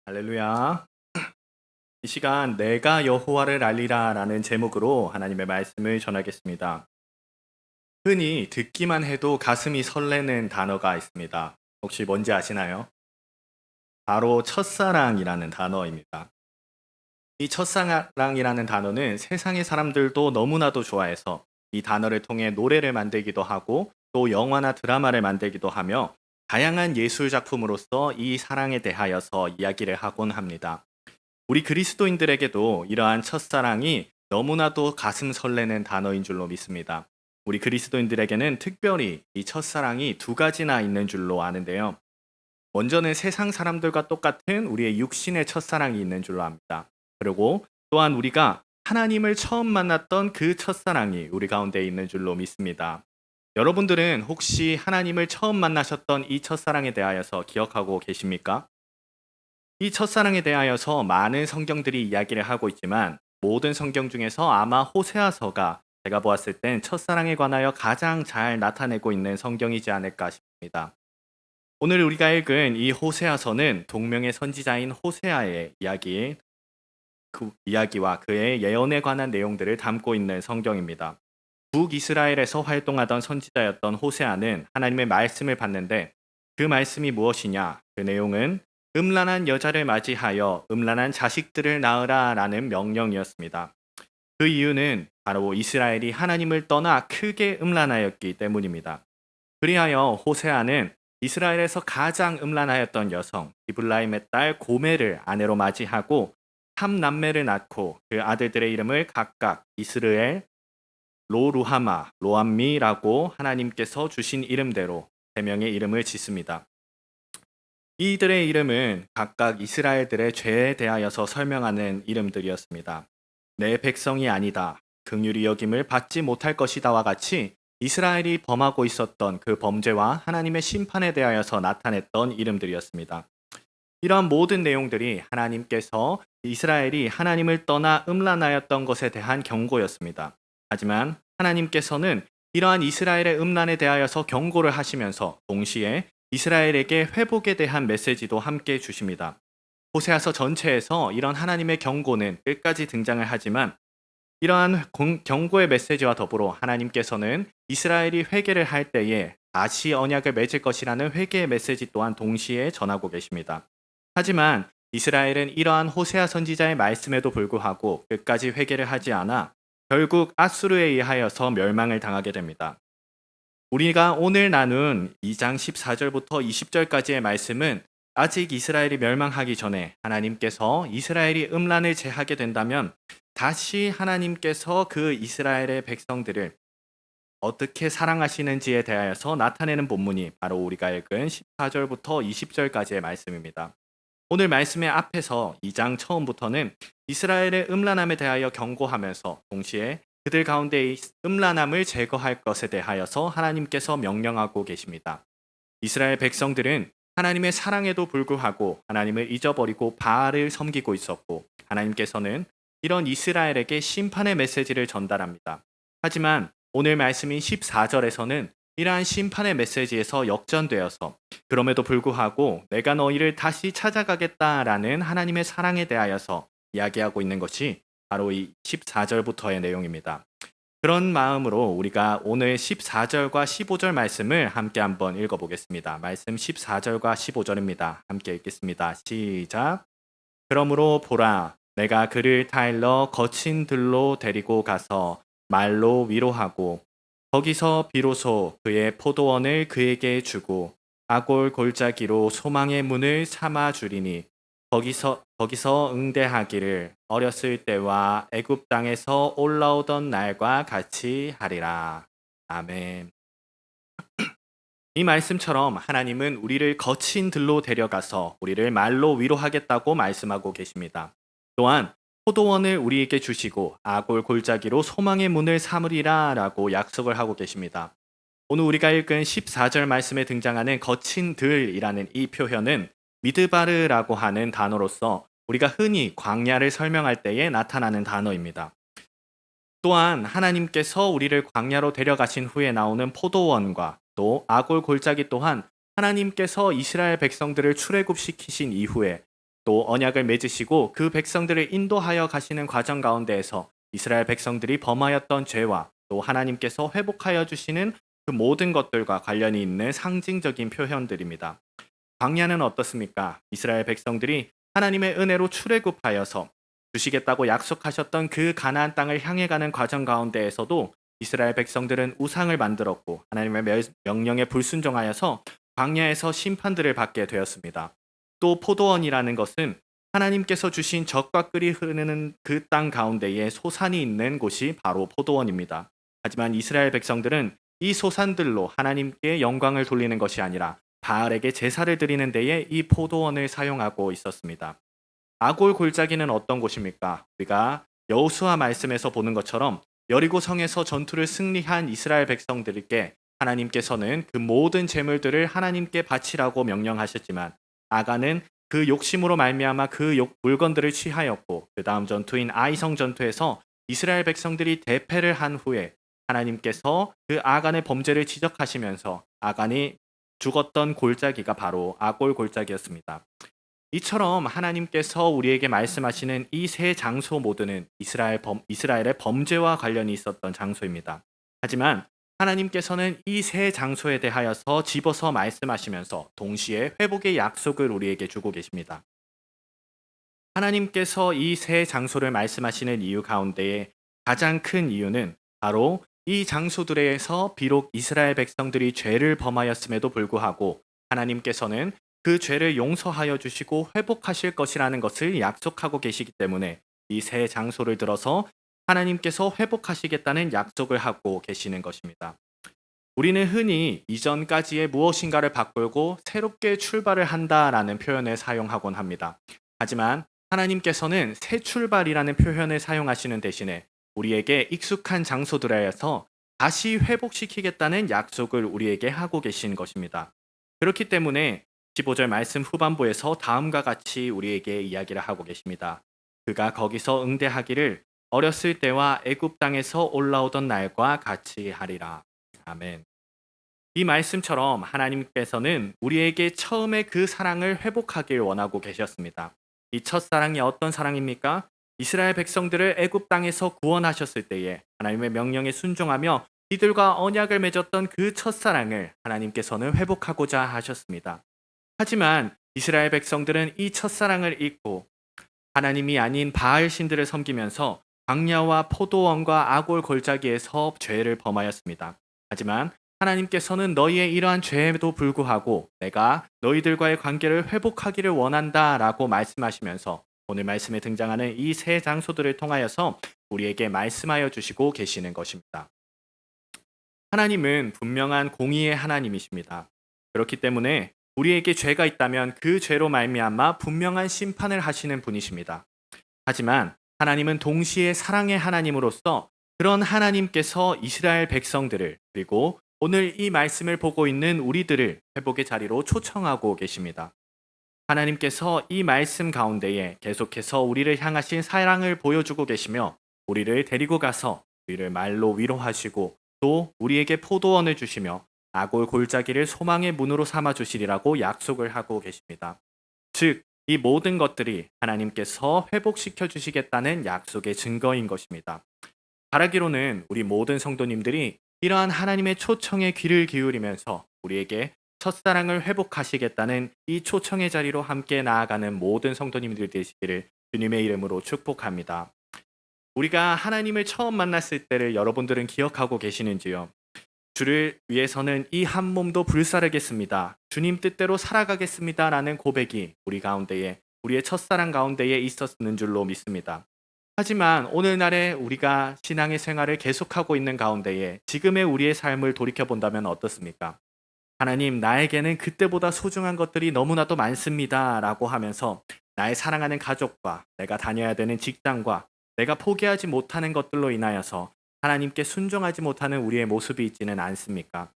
할렐루야. 이 시간 내가 여호와를 알리라라는 제목으로 하나님의 말씀을 전하겠습니다. 흔히 듣기만 해도 가슴이 설레는 단어가 있습니다. 혹시 뭔지 아시나요? 바로 첫사랑이라는 단어입니다. 이 첫사랑이라는 단어는 세상의 사람들도 너무나도 좋아해서 이 단어를 통해 노래를 만들기도 하고 또 영화나 드라마를 만들기도 하며 다양한 예술 작품으로서 이 사랑에 대하여서 이야기를 하곤 합니다. 우리 그리스도인들에게도 이러한 첫사랑이 너무나도 가슴 설레는 단어인 줄로 믿습니다. 우리 그리스도인들에게는 특별히 이 첫사랑이 두 가지나 있는 줄로 아는데요. 먼저는 세상 사람들과 똑같은 우리의 육신의 첫사랑이 있는 줄로 압니다. 그리고 또한 우리가 하나님을 처음 만났던 그 첫사랑이 우리 가운데 있는 줄로 믿습니다. 여러분들은 혹시 하나님을 처음 만나셨던 이 첫사랑에 대하여서 기억하고 계십니까? 이 첫사랑에 대하여서 많은 성경들이 이야기를 하고 있지만 모든 성경 중에서 아마 호세아서가 제가 보았을 땐 첫사랑에 관하여 가장 잘 나타내고 있는 성경이지 않을까 싶습니다. 오늘 우리가 읽은 이 호세아서는 동명의 선지자인 호세아의 그 이야기와 그의 예언에 관한 내용들을 담고 있는 성경입니다. 북이스라엘에서 활동하던 선지자였던 호세아는 하나님의 말씀을 받는데 그 말씀이 무엇이냐? 그 내용은 음란한 여자를 맞이하여 음란한 자식들을 낳으라 라는 명령이었습니다. 그 이유는 바로 이스라엘이 하나님을 떠나 크게 음란하였기 때문입니다. 그리하여 호세아는 이스라엘에서 가장 음란하였던 여성 디블라임의 딸 고멜을 아내로 맞이하고 3남매를 낳고 그 아들들의 이름을 각각 이스르엘, 로루하마, 로암미라고 하나님께서 주신 이름대로 세 명의 이름을 짓습니다. 이들의 이름은 각각 이스라엘들의 죄에 대하여서 설명하는 이름들이었습니다. 내 백성이 아니다. 긍휼히 여김을 받지 못할 것이다와 같이 이스라엘이 범하고 있었던 그 범죄와 하나님의 심판에 대하여서 나타냈던 이름들이었습니다. 이러한 모든 내용들이 하나님께서 이스라엘이 하나님을 떠나 음란하였던 것에 대한 경고였습니다. 하지만 하나님께서는 이러한 이스라엘의 음란에 대하여서 경고를 하시면서 동시에 이스라엘에게 회복에 대한 메시지도 함께 주십니다. 호세아서 전체에서 이런 하나님의 경고는 끝까지 등장을 하지만 이러한 경고의 메시지와 더불어 하나님께서는 이스라엘이 회개를 할 때에 다시 언약을 맺을 것이라는 회개의 메시지 또한 동시에 전하고 계십니다. 하지만 이스라엘은 이러한 호세아 선지자의 말씀에도 불구하고 끝까지 회개를 하지 않아 결국 아수르에 의하여서 멸망을 당하게 됩니다. 우리가 오늘 나눈 2장 14절부터 20절까지의 말씀은 아직 이스라엘이 멸망하기 전에 하나님께서 이스라엘이 음란을 제하게 된다면 다시 하나님께서 그 이스라엘의 백성들을 어떻게 사랑하시는지에 대하여서 나타내는 본문이 바로 우리가 읽은 14절부터 20절까지의 말씀입니다. 오늘 말씀의 앞에서 2장 처음부터는 이스라엘의 음란함에 대하여 경고하면서 동시에 그들 가운데의 음란함을 제거할 것에 대하여서 하나님께서 명령하고 계십니다. 이스라엘 백성들은 하나님의 사랑에도 불구하고 하나님을 잊어버리고 바알을 섬기고 있었고 하나님께서는 이런 이스라엘에게 심판의 메시지를 전달합니다. 하지만 오늘 말씀인 14절에서는 이러한 심판의 메시지에서 역전되어서 그럼에도 불구하고 내가 너희를 다시 찾아가겠다라는 하나님의 사랑에 대하여서 이야기하고 있는 것이 바로 이 14절부터의 내용입니다. 그런 마음으로 우리가 오늘 14절과 15절 말씀을 함께 한번 읽어보겠습니다. 말씀 14절과 15절입니다. 함께 읽겠습니다. 시작. 그러므로 보라, 내가 그를 타일러 거친 들로 데리고 가서 말로 위로하고 거기서 비로소 그의 포도원을 그에게 주고 아골 골짜기로 소망의 문을 삼아 주리니 거기서 응대하기를 어렸을 때와 애굽 땅에서 올라오던 날과 같이 하리라. 아멘. 이 말씀처럼 하나님은 우리를 거친 들로 데려가서 우리를 말로 위로하겠다고 말씀하고 계십니다. 또한 포도원을 우리에게 주시고 아골 골짜기로 소망의 문을 삼으리라 라고 약속을 하고 계십니다. 오늘 우리가 읽은 14절 말씀에 등장하는 거친 들이라는 이 표현은 미드바르라고 하는 단어로서 우리가 흔히 광야를 설명할 때에 나타나는 단어입니다. 또한 하나님께서 우리를 광야로 데려가신 후에 나오는 포도원과 또 아골 골짜기 또한 하나님께서 이스라엘 백성들을 출애굽시키신 이후에 또 언약을 맺으시고 그 백성들을 인도하여 가시는 과정 가운데에서 이스라엘 백성들이 범하였던 죄와 또 하나님께서 회복하여 주시는 그 모든 것들과 관련이 있는 상징적인 표현들입니다. 광야는 어떻습니까? 이스라엘 백성들이 하나님의 은혜로 출애굽하여서 주시겠다고 약속하셨던 그 가나안 땅을 향해 가는 과정 가운데에서도 이스라엘 백성들은 우상을 만들었고 하나님의 명령에 불순종하여서 광야에서 심판들을 받게 되었습니다. 또 포도원이라는 것은 하나님께서 주신 젖과 꿀이 흐르는 그 땅 가운데에 소산이 있는 곳이 바로 포도원입니다. 하지만 이스라엘 백성들은 이 소산들로 하나님께 영광을 돌리는 것이 아니라 바알에게 제사를 드리는 데에 이 포도원을 사용하고 있었습니다. 아골 골짜기는 어떤 곳입니까? 우리가 여호수아 말씀에서 보는 것처럼 여리고 성에서 전투를 승리한 이스라엘 백성들에게 하나님께서는 그 모든 재물들을 하나님께 바치라고 명령하셨지만 아간은 그 욕심으로 말미암아 그 물건들을 취하였고 그 다음 전투인 아이성 전투에서 이스라엘 백성들이 대패를 한 후에 하나님께서 그 아간의 범죄를 지적하시면서 아간이 죽었던 골짜기가 바로 아골 골짜기였습니다. 이처럼 하나님께서 우리에게 말씀하시는 이 세 장소 모두는 이스라엘의 범죄와 관련이 있었던 장소입니다. 하지만 하나님께서는 이 세 장소에 대하여서 집어서 말씀하시면서 동시에 회복의 약속을 우리에게 주고 계십니다. 하나님께서 이 세 장소를 말씀하시는 이유 가운데에 가장 큰 이유는 바로 이 장소들에서 비록 이스라엘 백성들이 죄를 범하였음에도 불구하고 하나님께서는 그 죄를 용서하여 주시고 회복하실 것이라는 것을 약속하고 계시기 때문에 이 세 장소를 들어서 하나님께서 회복하시겠다는 약속을 하고 계시는 것입니다. 우리는 흔히 이전까지의 무엇인가를 바꾸고 새롭게 출발을 한다라는 표현을 사용하곤 합니다. 하지만 하나님께서는 새 출발이라는 표현을 사용하시는 대신에 우리에게 익숙한 장소들에서 다시 회복시키겠다는 약속을 우리에게 하고 계신 것입니다. 그렇기 때문에 15절 말씀 후반부에서 다음과 같이 우리에게 이야기를 하고 계십니다. 그가 거기서 응대하기를 어렸을 때와 애굽 땅에서 올라오던 날과 같이 하리라. 아멘. 이 말씀처럼 하나님께서는 우리에게 처음에 그 사랑을 회복하길 원하고 계셨습니다. 이 첫사랑이 어떤 사랑입니까? 이스라엘 백성들을 애굽 땅에서 구원하셨을 때에 하나님의 명령에 순종하며 이들과 언약을 맺었던 그 첫사랑을 하나님께서는 회복하고자 하셨습니다. 하지만 이스라엘 백성들은 이 첫사랑을 잊고 하나님이 아닌 바알 신들을 섬기면서 광야와 포도원과 아골 골짜기에서 죄를 범하였습니다. 하지만 하나님께서는 너희의 이러한 죄에도 불구하고 내가 너희들과의 관계를 회복하기를 원한다라고 말씀하시면서 오늘 말씀에 등장하는 이 세 장소들을 통하여서 우리에게 말씀하여 주시고 계시는 것입니다. 하나님은 분명한 공의의 하나님이십니다. 그렇기 때문에 우리에게 죄가 있다면 그 죄로 말미암아 분명한 심판을 하시는 분이십니다. 하지만 하나님은 동시에 사랑의 하나님으로서 그런 하나님께서 이스라엘 백성들을 그리고 오늘 이 말씀을 보고 있는 우리들을 회복의 자리로 초청하고 계십니다. 하나님께서 이 말씀 가운데에 계속해서 우리를 향하신 사랑을 보여주고 계시며 우리를 데리고 가서 우리를 말로 위로하시고 또 우리에게 포도원을 주시며 아골 골짜기를 소망의 문으로 삼아 주시리라고 약속을 하고 계십니다. 즉, 이 모든 것들이 하나님께서 회복시켜 주시겠다는 약속의 증거인 것입니다. 바라기로는 우리 모든 성도님들이 이러한 하나님의 초청에 귀를 기울이면서 우리에게 첫사랑을 회복하시겠다는 이 초청의 자리로 함께 나아가는 모든 성도님들 되시기를 주님의 이름으로 축복합니다. 우리가 하나님을 처음 만났을 때를 여러분들은 기억하고 계시는지요? 주를 위해서는 이 한 몸도 불사르겠습니다. 주님 뜻대로 살아가겠습니다. 라는 고백이 우리 가운데에, 우리의 첫사랑 가운데에 있었는 줄로 믿습니다. 하지만 오늘날에 우리가 신앙의 생활을 계속하고 있는 가운데에 지금의 우리의 삶을 돌이켜본다면 어떻습니까? 하나님, 나에게는 그때보다 소중한 것들이 너무나도 많습니다. 라고 하면서 나의 사랑하는 가족과 내가 다녀야 되는 직장과 내가 포기하지 못하는 것들로 인하여서 하나님께 순종하지 못하는 우리의 모습이 있지는 않습니까?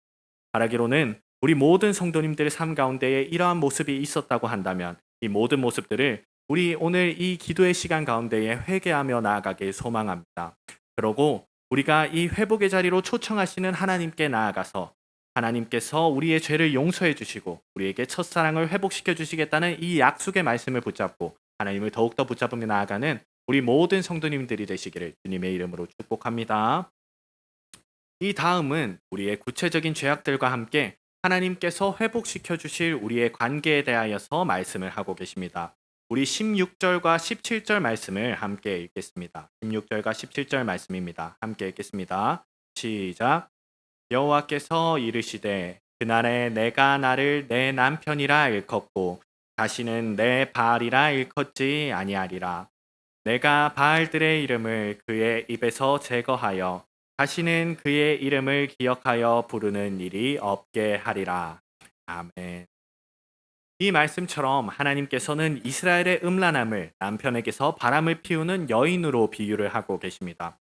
바라기로는 우리 모든 성도님들의 삶 가운데에 이러한 모습이 있었다고 한다면 이 모든 모습들을 우리 오늘 이 기도의 시간 가운데에 회개하며 나아가길 소망합니다. 그러고 우리가 이 회복의 자리로 초청하시는 하나님께 나아가서 하나님께서 우리의 죄를 용서해 주시고 우리에게 첫사랑을 회복시켜 주시겠다는 이 약속의 말씀을 붙잡고 하나님을 더욱더 붙잡으며 나아가는 우리 모든 성도님들이 되시기를 주님의 이름으로 축복합니다. 이 다음은 우리의 구체적인 죄악들과 함께 하나님께서 회복시켜 주실 우리의 관계에 대하여서 말씀을 하고 계십니다. 우리 16절과 17절 말씀을 함께 읽겠습니다. 16절과 17절 말씀입니다. 함께 읽겠습니다. 시작. 여호와께서 이르시되 그날에 내가 나를 내 남편이라 일컫고 다시는 내 바알이라 일컫지 아니하리라. 내가 바알들의 이름을 그의 입에서 제거하여 다시는 그의 이름을 기억하여 부르는 일이 없게 하리라. 아멘. 이 말씀처럼 하나님께서는 이스라엘의 음란함을 남편에게서 바람을 피우는 여인으로 비유를 하고 계십니다.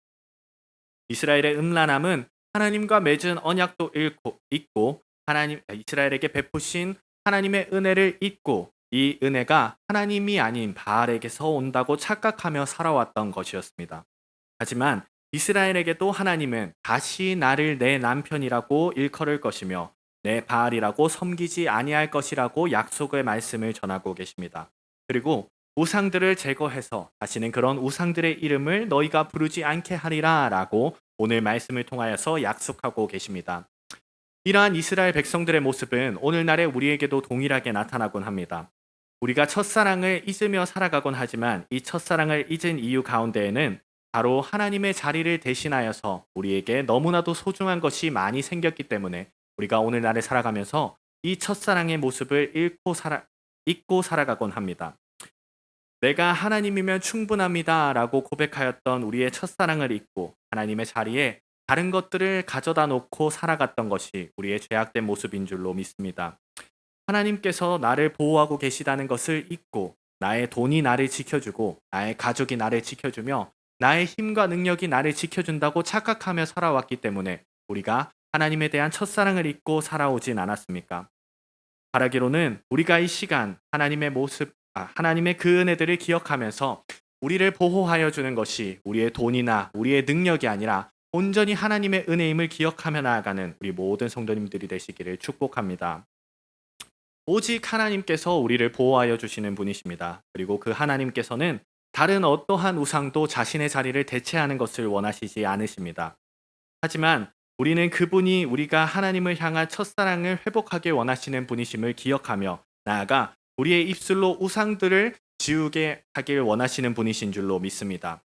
이스라엘의 음란함은 하나님과 맺은 언약도 잊고 이스라엘에게 베푸신 하나님의 은혜를 잊고 이 은혜가 하나님이 아닌 바알에게서 온다고 착각하며 살아왔던 것이었습니다. 하지만 이스라엘에게도 하나님은 다시 나를 내 남편이라고 일컬을 것이며 내 바알이라고 섬기지 아니할 것이라고 약속의 말씀을 전하고 계십니다. 그리고 우상들을 제거해서 다시는 그런 우상들의 이름을 너희가 부르지 않게 하리라 라고 오늘 말씀을 통하여서 약속하고 계십니다. 이러한 이스라엘 백성들의 모습은 오늘날의 우리에게도 동일하게 나타나곤 합니다. 우리가 첫사랑을 잊으며 살아가곤 하지만 이 첫사랑을 잊은 이유 가운데에는 바로 하나님의 자리를 대신하여서 우리에게 너무나도 소중한 것이 많이 생겼기 때문에 우리가 오늘날에 살아가면서 이 첫사랑의 모습을 잊고 살아가곤 합니다. 내가 하나님이면 충분합니다 라고 고백하였던 우리의 첫사랑을 잊고 하나님의 자리에 다른 것들을 가져다 놓고 살아갔던 것이 우리의 죄악된 모습인 줄로 믿습니다. 하나님께서 나를 보호하고 계시다는 것을 잊고 나의 돈이 나를 지켜주고 나의 가족이 나를 지켜주며 나의 힘과 능력이 나를 지켜준다고 착각하며 살아왔기 때문에 우리가 하나님에 대한 첫사랑을 잊고 살아오진 않았습니까? 바라기로는 우리가 이 시간 하나님의 그 은혜들을 기억하면서 우리를 보호하여 주는 것이 우리의 돈이나 우리의 능력이 아니라 온전히 하나님의 은혜임을 기억하며 나아가는 우리 모든 성도님들이 되시기를 축복합니다. 오직 하나님께서 우리를 보호하여 주시는 분이십니다. 그리고 그 하나님께서는 다른 어떠한 우상도 자신의 자리를 대체하는 것을 원하시지 않으십니다. 하지만 우리는 그분이 우리가 하나님을 향한 첫사랑을 회복하길 원하시는 분이심을 기억하며 나아가 우리의 입술로 우상들을 지우게 하길 원하시는 분이신 줄로 믿습니다.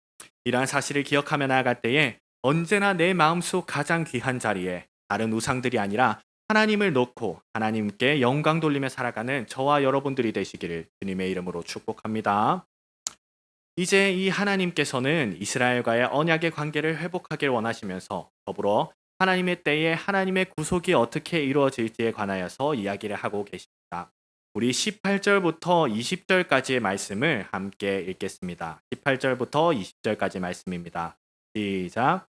이러한 사실을 기억하며 나아갈 때에 언제나 내 마음속 가장 귀한 자리에 다른 우상들이 아니라 하나님을 놓고 하나님께 영광 돌리며 살아가는 저와 여러분들이 되시기를 주님의 이름으로 축복합니다. 이제 이 하나님께서는 이스라엘과의 언약의 관계를 회복하길 원하시면서 더불어 하나님의 때에 하나님의 구속이 어떻게 이루어질지에 관하여서 이야기를 하고 계십니다. 우리 18절부터 20절까지의 말씀을 함께 읽겠습니다. 18절부터 20절까지 말씀입니다. 시작.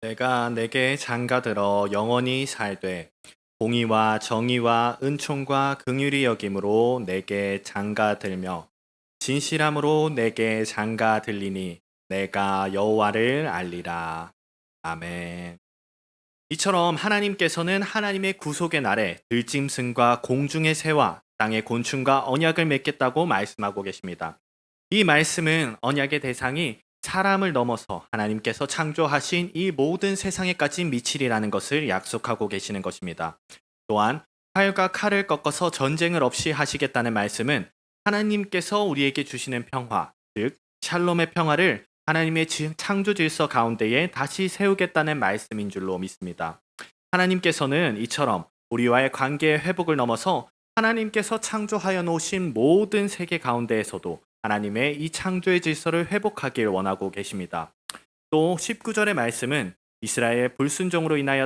내가 내게 장가들어 영원히 살되 공의와 정의와 은총과 긍휼이 여김으로 내게 장가들며 진실함으로 내게 장가들리니 내가 여호와를 알리라. 아멘. 이처럼 하나님께서는 하나님의 구속의 날에 들짐승과 공중의 새와 땅의 곤충과 언약을 맺겠다고 말씀하고 계십니다. 이 말씀은 언약의 대상이 사람을 넘어서 하나님께서 창조하신 이 모든 세상에까지 미치리라는 것을 약속하고 계시는 것입니다. 또한 활과 칼을 꺾어서 전쟁을 없이 하시겠다는 말씀은 하나님께서 우리에게 주시는 평화, 즉 샬롬의 평화를 하나님의 창조 질서 가운데에 다시 세우겠다는 말씀인 줄로 믿습니다. 하나님께서는 이처럼 우리와의 관계의 회복을 넘어서 하나님께서 창조하여 놓으신 모든 세계 가운데에서도 하나님의 이 창조의 질서를 회복하길 원하고 계십니다. 또 19절의 말씀은 이스라엘의 불순종으로 인하여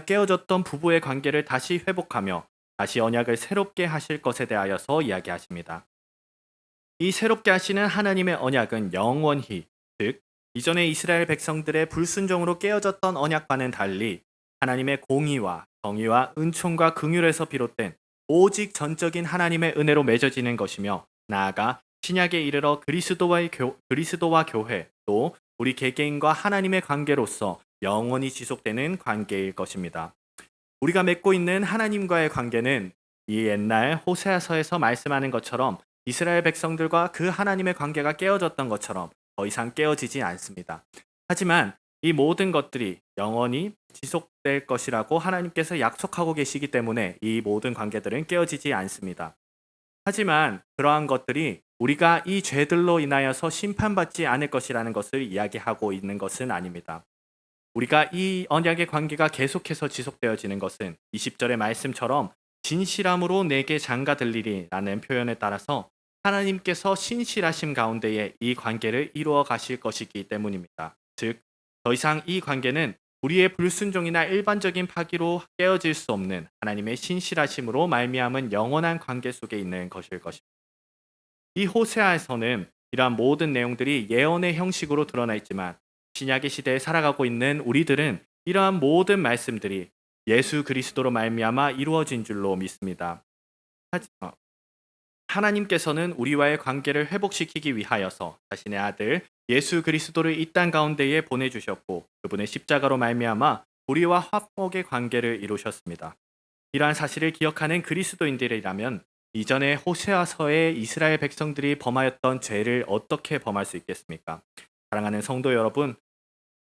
깨어졌던 부부의 관계를 다시 회복하며 다시 언약을 새롭게 하실 것에 대하여서 이야기하십니다. 이 새롭게 하시는 하나님의 언약은 영원히, 즉 이전에 이스라엘 백성들의 불순종으로 깨어졌던 언약과는 달리 하나님의 공의와 정의와 은총과 긍휼에서 비롯된 오직 전적인 하나님의 은혜로 맺어지는 것이며 나아가 신약에 이르러 그리스도와 교회 또 우리 개개인과 하나님의 관계로서 영원히 지속되는 관계일 것입니다. 우리가 맺고 있는 하나님과의 관계는 이 옛날 호세아서에서 말씀하는 것처럼 이스라엘 백성들과 그 하나님의 관계가 깨어졌던 것처럼 더 이상 깨어지지 않습니다. 하지만 이 모든 것들이 영원히 지속될 것이라고 하나님께서 약속하고 계시기 때문에 이 모든 관계들은 깨어지지 않습니다. 하지만 그러한 것들이 우리가 이 죄들로 인하여서 심판받지 않을 것이라는 것을 이야기하고 있는 것은 아닙니다. 우리가 이 언약의 관계가 계속해서 지속되어지는 것은 20절의 말씀처럼 진실함으로 내게 장가 들리리 라는 표현에 따라서 하나님께서 신실하심 가운데에 이 관계를 이루어 가실 것이기 때문입니다. 즉, 더 이상 이 관계는 우리의 불순종이나 일반적인 파기로 깨어질 수 없는 하나님의 신실하심으로 말미암은 영원한 관계 속에 있는 것일 것입니다. 이 호세아에서는 이러한 모든 내용들이 예언의 형식으로 드러나 있지만 신약의 시대에 살아가고 있는 우리들은 이러한 모든 말씀들이 예수 그리스도로 말미암아 이루어진 줄로 믿습니다. 하나님께서는 우리와의 관계를 회복시키기 위하여서 자신의 아들 예수 그리스도를 이 땅 가운데에 보내주셨고 그분의 십자가로 말미암아 우리와 화목의 관계를 이루셨습니다. 이러한 사실을 기억하는 그리스도인들이라면 이전에 호세아서에 이스라엘 백성들이 범하였던 죄를 어떻게 범할 수 있겠습니까? 사랑하는 성도 여러분,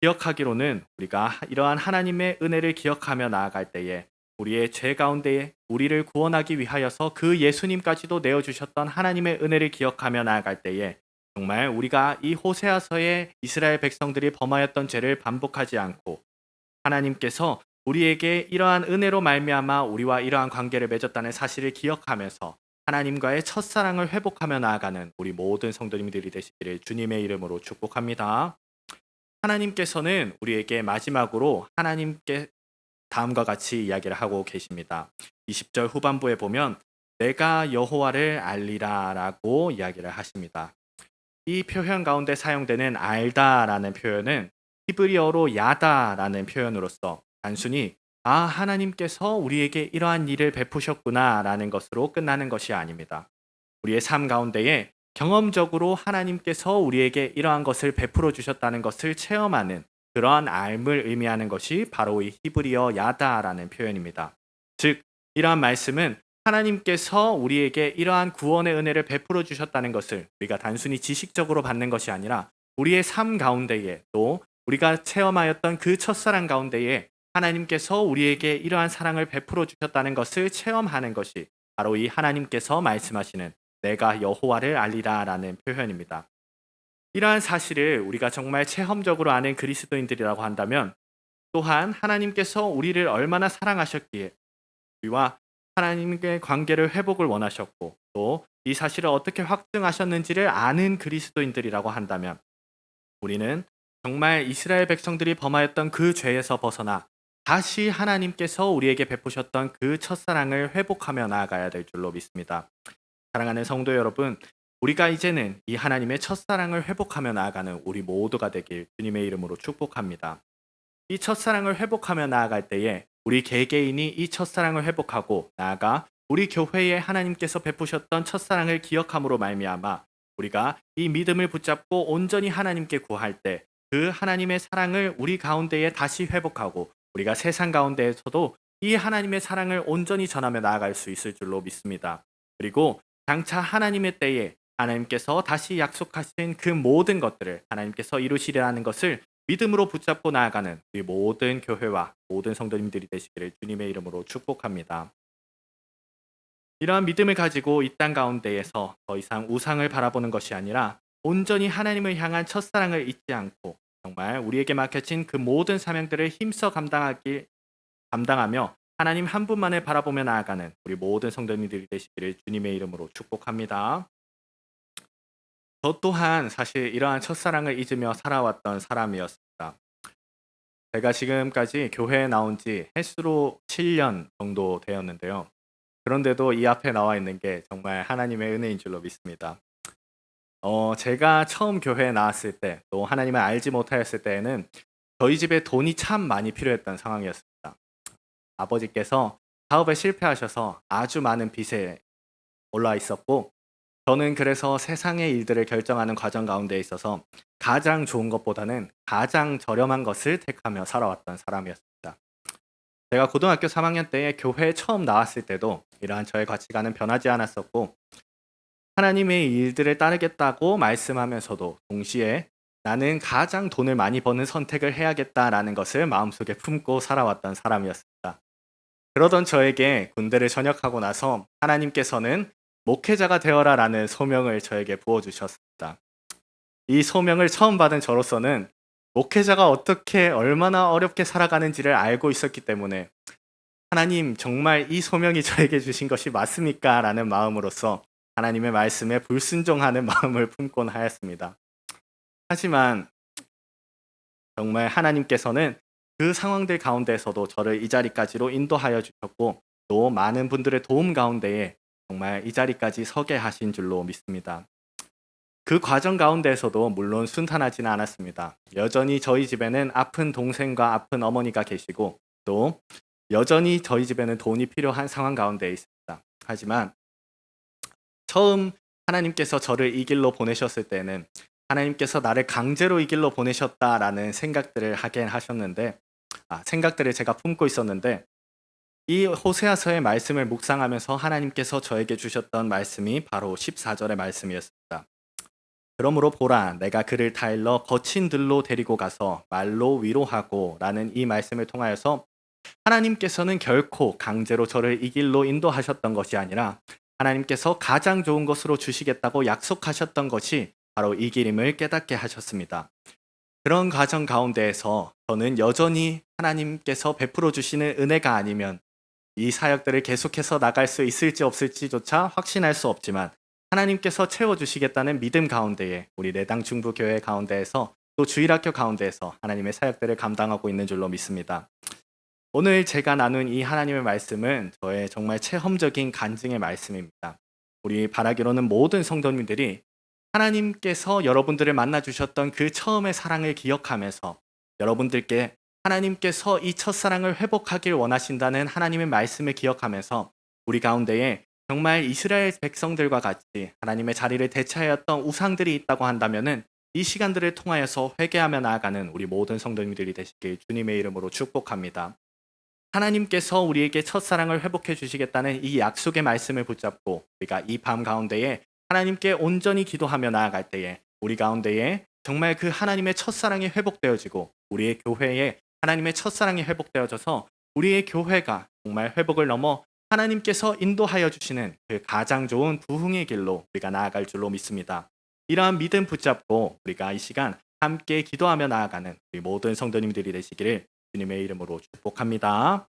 기억하기로는 우리가 이러한 하나님의 은혜를 기억하며 나아갈 때에 우리의 죄 가운데에 우리를 구원하기 위하여서 그 예수님까지도 내어주셨던 하나님의 은혜를 기억하며 나아갈 때에 정말 우리가 이 호세아서의 이스라엘 백성들이 범하였던 죄를 반복하지 않고 하나님께서 우리에게 이러한 은혜로 말미암아 우리와 이러한 관계를 맺었다는 사실을 기억하면서 하나님과의 첫사랑을 회복하며 나아가는 우리 모든 성도님들이 되시기를 주님의 이름으로 축복합니다. 하나님께서는 우리에게 마지막으로 하나님께 다음과 같이 이야기를 하고 계십니다. 20절 후반부에 보면 내가 여호와를 알리라 라고 이야기를 하십니다. 이 표현 가운데 사용되는 알다라는 표현은 히브리어로 야다라는 표현으로서 단순히 하나님께서 우리에게 이러한 일을 베푸셨구나라는 것으로 끝나는 것이 아닙니다. 우리의 삶 가운데에 경험적으로 하나님께서 우리에게 이러한 것을 베풀어 주셨다는 것을 체험하는 그러한 알을 의미하는 것이 바로 이 히브리어 야다라는 표현입니다. 즉, 이러한 말씀은 하나님께서 우리에게 이러한 구원의 은혜를 베풀어 주셨다는 것을 우리가 단순히 지식적으로 받는 것이 아니라 우리의 삶 가운데에 또 우리가 체험하였던 그 첫사랑 가운데에 하나님께서 우리에게 이러한 사랑을 베풀어 주셨다는 것을 체험하는 것이 바로 이 하나님께서 말씀하시는 내가 여호와를 알리라 라는 표현입니다. 이러한 사실을 우리가 정말 체험적으로 아는 그리스도인들이라고 한다면 또한 하나님께서 우리를 얼마나 사랑하셨기에 우리와 하나님의 관계를 회복을 원하셨고 또 이 사실을 어떻게 확증하셨는지를 아는 그리스도인들이라고 한다면 우리는 정말 이스라엘 백성들이 범하였던 그 죄에서 벗어나 다시 하나님께서 우리에게 베푸셨던 그 첫사랑을 회복하며 나아가야 될 줄로 믿습니다. 사랑하는 성도 여러분, 우리가 이제는 이 하나님의 첫사랑을 회복하며 나아가는 우리 모두가 되길 주님의 이름으로 축복합니다. 이 첫사랑을 회복하며 나아갈 때에 우리 개개인이 이 첫사랑을 회복하고 나아가 우리 교회에 하나님께서 베푸셨던 첫사랑을 기억함으로 말미암아 우리가 이 믿음을 붙잡고 온전히 하나님께 구할 때 그 하나님의 사랑을 우리 가운데에 다시 회복하고 우리가 세상 가운데에서도 이 하나님의 사랑을 온전히 전하며 나아갈 수 있을 줄로 믿습니다. 그리고 장차 하나님의 때에 하나님께서 다시 약속하신 그 모든 것들을 하나님께서 이루시리라는 것을 믿음으로 붙잡고 나아가는 우리 모든 교회와 모든 성도님들이 되시기를 주님의 이름으로 축복합니다. 이러한 믿음을 가지고 이 땅 가운데에서 더 이상 우상을 바라보는 것이 아니라 온전히 하나님을 향한 첫사랑을 잊지 않고 정말 우리에게 맡겨진 그 모든 사명들을 힘써 감당하며 하나님 한 분만을 바라보며 나아가는 우리 모든 성도님들이 되시기를 주님의 이름으로 축복합니다. 저 또한 사실 이러한 첫사랑을 잊으며 살아왔던 사람이었습니다. 제가 지금까지 교회에 나온 지 횟수로 7년 정도 되었는데요. 그런데도 이 앞에 나와 있는 게 정말 하나님의 은혜인 줄로 믿습니다. 제가 처음 교회에 나왔을 때, 또 하나님을 알지 못하였을 때에는 저희 집에 돈이 참 많이 필요했던 상황이었습니다. 아버지께서 사업에 실패하셔서 아주 많은 빚에 올라 있었고 저는 그래서 세상의 일들을 결정하는 과정 가운데 있어서 가장 좋은 것보다는 가장 저렴한 것을 택하며 살아왔던 사람이었습니다. 제가 고등학교 3학년 때에 교회에 처음 나왔을 때도 이러한 저의 가치관은 변하지 않았었고 하나님의 일들을 따르겠다고 말씀하면서도 동시에 나는 가장 돈을 많이 버는 선택을 해야겠다라는 것을 마음속에 품고 살아왔던 사람이었습니다. 그러던 저에게 군대를 전역하고 나서 하나님께서는 목회자가 되어라라는 소명을 저에게 부어주셨습니다. 이 소명을 처음 받은 저로서는 목회자가 어떻게 얼마나 어렵게 살아가는지를 알고 있었기 때문에 하나님 정말 이 소명이 저에게 주신 것이 맞습니까? 라는 마음으로서 하나님의 말씀에 불순종하는 마음을 품곤 하였습니다. 하지만 정말 하나님께서는 그 상황들 가운데서도 저를 이 자리까지로 인도하여 주셨고 또 많은 분들의 도움 가운데에 정말 이 자리까지 서게 하신 줄로 믿습니다. 그 과정 가운데에서도 물론 순탄하지는 않았습니다. 여전히 저희 집에는 아픈 동생과 아픈 어머니가 계시고 또 여전히 저희 집에는 돈이 필요한 상황 가운데 있습니다. 하지만 처음 하나님께서 저를 이 길로 보내셨을 때는 하나님께서 나를 강제로 이 길로 보내셨다라는 생각들을 하게 하셨는데 생각들을 제가 품고 있었는데 이 호세아서의 말씀을 묵상하면서 하나님께서 저에게 주셨던 말씀이 바로 14절의 말씀이었습니다. 그러므로 보라 내가 그를 타일러 거친 들로 데리고 가서 말로 위로하고 라는 이 말씀을 통하여서 하나님께서는 결코 강제로 저를 이 길로 인도하셨던 것이 아니라 하나님께서 가장 좋은 것으로 주시겠다고 약속하셨던 것이 바로 이 길임을 깨닫게 하셨습니다. 그런 과정 가운데에서 저는 여전히 하나님께서 베풀어 주시는 은혜가 아니면 이 사역들을 계속해서 나갈 수 있을지 없을지조차 확신할 수 없지만 하나님께서 채워주시겠다는 믿음 가운데에 우리 내당 중부교회 가운데에서 또 주일학교 가운데에서 하나님의 사역들을 감당하고 있는 줄로 믿습니다. 오늘 제가 나눈 이 하나님의 말씀은 저의 정말 체험적인 간증의 말씀입니다. 우리 바라기로는 모든 성도님들이 하나님께서 여러분들을 만나주셨던 그 처음의 사랑을 기억하면서 여러분들께 하나님께서 이 첫사랑을 회복하길 원하신다는 하나님의 말씀을 기억하면서 우리 가운데에 정말 이스라엘 백성들과 같이 하나님의 자리를 대체하였던 우상들이 있다고 한다면은 이 시간들을 통하여서 회개하며 나아가는 우리 모든 성도님들이 되시길 주님의 이름으로 축복합니다. 하나님께서 우리에게 첫사랑을 회복해 주시겠다는 이 약속의 말씀을 붙잡고 우리가 이 밤 가운데에 하나님께 온전히 기도하며 나아갈 때에 우리 가운데에 정말 그 하나님의 첫사랑이 회복되어지고 우리의 교회에 하나님의 첫사랑이 회복되어져서 우리의 교회가 정말 회복을 넘어 하나님께서 인도하여 주시는 그 가장 좋은 부흥의 길로 우리가 나아갈 줄로 믿습니다. 이러한 믿음 붙잡고 우리가 이 시간 함께 기도하며 나아가는 우리 모든 성도님들이 되시기를 주님의 이름으로 축복합니다.